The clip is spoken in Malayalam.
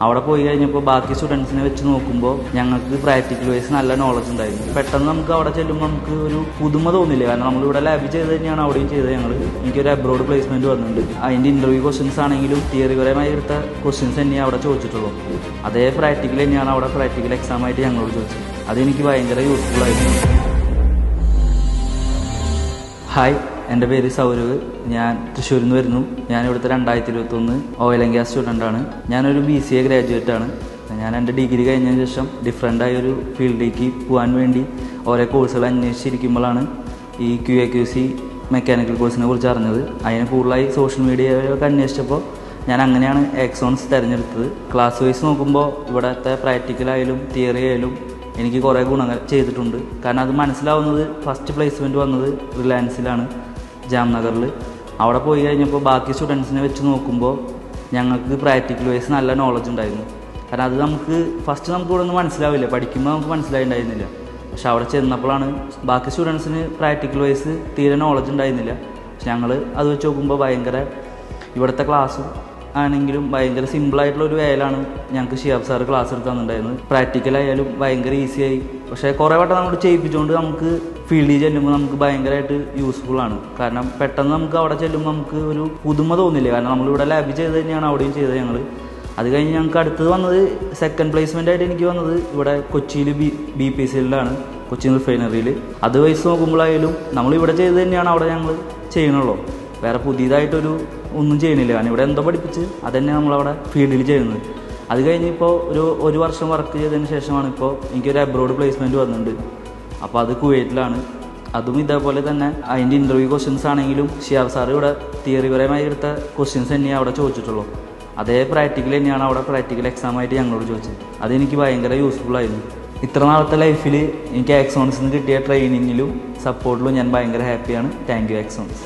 അവിടെ പോയി കഴിഞ്ഞപ്പോൾ ബാക്കി സ്റ്റുഡൻസിനെ വെച്ച് നോക്കുമ്പോൾ ഞങ്ങൾക്ക് പ്രാക്ടിക്കൽ വൈസ് നല്ല നോളജ് ഉണ്ടായിരുന്നു. പെട്ടെന്ന് നമുക്ക് അവിടെ ചെല്ലുമ്പോൾ നമുക്ക് ഒരു പുതുമ തോന്നില്ല. കാരണം നമ്മളിവിടെ ലാബിൽ ചെയ്ത് തന്നെയാണ് അവിടെയും ചെയ്തത്. എനിക്കൊരു അബ്രോഡ് പ്ലേസ്മെൻറ്റ് വന്നിട്ടുണ്ട്. അതിൻ്റെ ഇൻ്റർവ്യൂ ക്വസ്റ്റ്യൻസ് ആണെങ്കിലും തിയറിപരമായി എടുത്ത ക്വസ്റ്റ്യൻസ് തന്നെയാണ് അവിടെ ചോദിച്ചിട്ടുള്ളൂ. അതേ പ്രാക്ടിക്കൽ തന്നെയാണ് അവിടെ പ്രാക്ടിക്കൽ എക്സാമായിട്ട് ഞങ്ങളോട് ചോദിച്ചത്. അതെനിക്ക് ഭയങ്കര യൂസ്ഫുൾ ആയിരുന്നു. ഹായ്, എൻ്റെ പേര് സൗരവ്. ഞാൻ തൃശ്ശൂരിൽ നിന്ന് വരുന്നു. ഞാൻ ഇവിടുത്തെ 2021 ഓയിൽ ആൻഡ് ഗ്യാസ് സ്റ്റുഡൻ്റാണ്. ഞാനൊരു BCA ഗ്രാജുവേറ്റാണ്. ഞാൻ എൻ്റെ ഡിഗ്രി കഴിഞ്ഞതിന് ശേഷം ഡിഫറൻ്റായൊരു ഫീൽഡിലേക്ക് പോകാൻ വേണ്ടി ഓരോ കോഴ്സുകൾ അന്വേഷിച്ചിരിക്കുമ്പോഴാണ് ഈ QA/QC മെക്കാനിക്കൽ കോഴ്സിനെ കുറിച്ച് അറിഞ്ഞത്. അതിന് കൂടുതലായി സോഷ്യൽ മീഡിയയിലൊക്കെ അന്വേഷിച്ചപ്പോൾ ഞാൻ അങ്ങനെയാണ് ആക്സോൺസ് തിരഞ്ഞെടുത്തത്. ക്ലാസ് വൈസ് നോക്കുമ്പോൾ ഇവിടുത്തെ പ്രാക്ടിക്കലായാലും തിയറി ആയാലും എനിക്ക് കുറേ ഗുണങ്ങൾ ചെയ്തിട്ടുണ്ട്. കാരണം അത് മനസ്സിലാവുന്നത് ഫസ്റ്റ് പ്ലേസ്മെൻറ്റ് വന്നത് റിലയൻസിലാണ്, ജാംനഗറിൽ. അവിടെ പോയി കഴിഞ്ഞപ്പോൾ ബാക്കി സ്റ്റുഡൻസിനെ വെച്ച് നോക്കുമ്പോൾ ഞങ്ങൾക്ക് പ്രാക്ടിക്കൽ വൈസ് നല്ല നോളജ് ഉണ്ടായിരുന്നു. കാരണം അത് നമുക്ക് ഇവിടെ ഒന്നും മനസ്സിലാവില്ല, പഠിക്കുമ്പോൾ നമുക്ക് മനസ്സിലായിട്ടുണ്ടായിരുന്നില്ല. പക്ഷെ അവിടെ ചെന്നപ്പോഴാണ് ബാക്കി സ്റ്റുഡൻസിന് പ്രാക്ടിക്കൽ വൈസ് തീരെ നോളജ് ഉണ്ടായിരുന്നില്ല. പക്ഷെ ഞങ്ങൾ അത് വെച്ച് നോക്കുമ്പോൾ ഭയങ്കര ഇവിടുത്തെ ക്ലാസ്സും ആണെങ്കിലും ഭയങ്കര സിമ്പിളായിട്ടുള്ളൊരു വേയിലാണ് ഞങ്ങൾക്ക് ഷിയാബ് സാറ് ക്ലാസ് എടുത്ത് തന്നിട്ടുണ്ടായിരുന്നത്. പ്രാക്ടിക്കലായാലും ഭയങ്കര ഈസിയായി. പക്ഷേ കുറേ വട്ടം നമ്മൾ ചെയ്യിപ്പിച്ചുകൊണ്ട് നമുക്ക് ഫീൽഡിൽ ചെല്ലുമ്പോൾ നമുക്ക് ഭയങ്കരമായിട്ട് യൂസ്ഫുള്ളാണ്. കാരണം പെട്ടെന്ന് നമുക്ക് അവിടെ ചെല്ലുമ്പോൾ നമുക്ക് ഒരു പുതുമ തോന്നില്ല. കാരണം നമ്മളിവിടെ ലാബിൽ ചെയ്ത് തന്നെയാണ് അവിടെയും ചെയ്തത് ഞങ്ങൾ. അത് കഴിഞ്ഞ് ഞങ്ങൾക്ക് അടുത്തത് വന്നത് സെക്കൻഡ് പ്ലേസ്മെൻ്റ് ആയിട്ട് എനിക്ക് വന്നത് ഇവിടെ കൊച്ചിയിൽ BPCLലാണ്, കൊച്ചി റിഫൈനറിയിൽ. അത് വൈസ് നോക്കുമ്പോഴായാലും നമ്മളിവിടെ ചെയ്ത് തന്നെയാണ് അവിടെ ഞങ്ങൾ ചെയ്യണുള്ളൂ. വേറെ പുതിയതായിട്ടൊരു ഒന്നും ചെയ്യണില്ല. കാരണം ഇവിടെ എന്തോ പഠിപ്പിച്ച് അതന്നെ നമ്മളവിടെ ഫീൽഡിൽ ചെയ്യുന്നത്. അത് കഴിഞ്ഞ് ഇപ്പോൾ ഒരു വർഷം വർക്ക് ചെയ്തതിന് ശേഷമാണ് ഇപ്പോൾ എനിക്കൊരു അബ്രോഡ് പ്ലേസ്മെൻറ്റ് വന്നിട്ടുണ്ട്. അപ്പോൾ അത് കുവൈറ്റിലാണ്. അതും ഇതേപോലെ തന്നെ അതിൻ്റെ ഇൻ്റർവ്യൂ ക്വസ്റ്റ്യൻസ് ആണെങ്കിലും ഷിയാബ് സാർ ഇവിടെ തിയറിപരമായി എടുത്ത ക്വസ്റ്റ്യൻസ് തന്നെയാണ് അവിടെ ചോദിച്ചിട്ടുള്ളൂ. അതേ പ്രാക്ടിക്കൽ തന്നെയാണ് അവിടെ പ്രാക്ടിക്കൽ എക്സാമായിട്ട് ഞങ്ങളോട് ചോദിച്ചത്. അതെനിക്ക് ഭയങ്കര യൂസ്ഫുൾ ആയിരുന്നു. ഇത്ര നാളത്തെ ലൈഫിൽ എനിക്ക് ആക്സോൺസിൽ നിന്ന് കിട്ടിയ ട്രെയിനിങ്ങിലും സപ്പോർട്ടിലും ഞാൻ ഭയങ്കര ഹാപ്പിയാണ്. Thank you axons.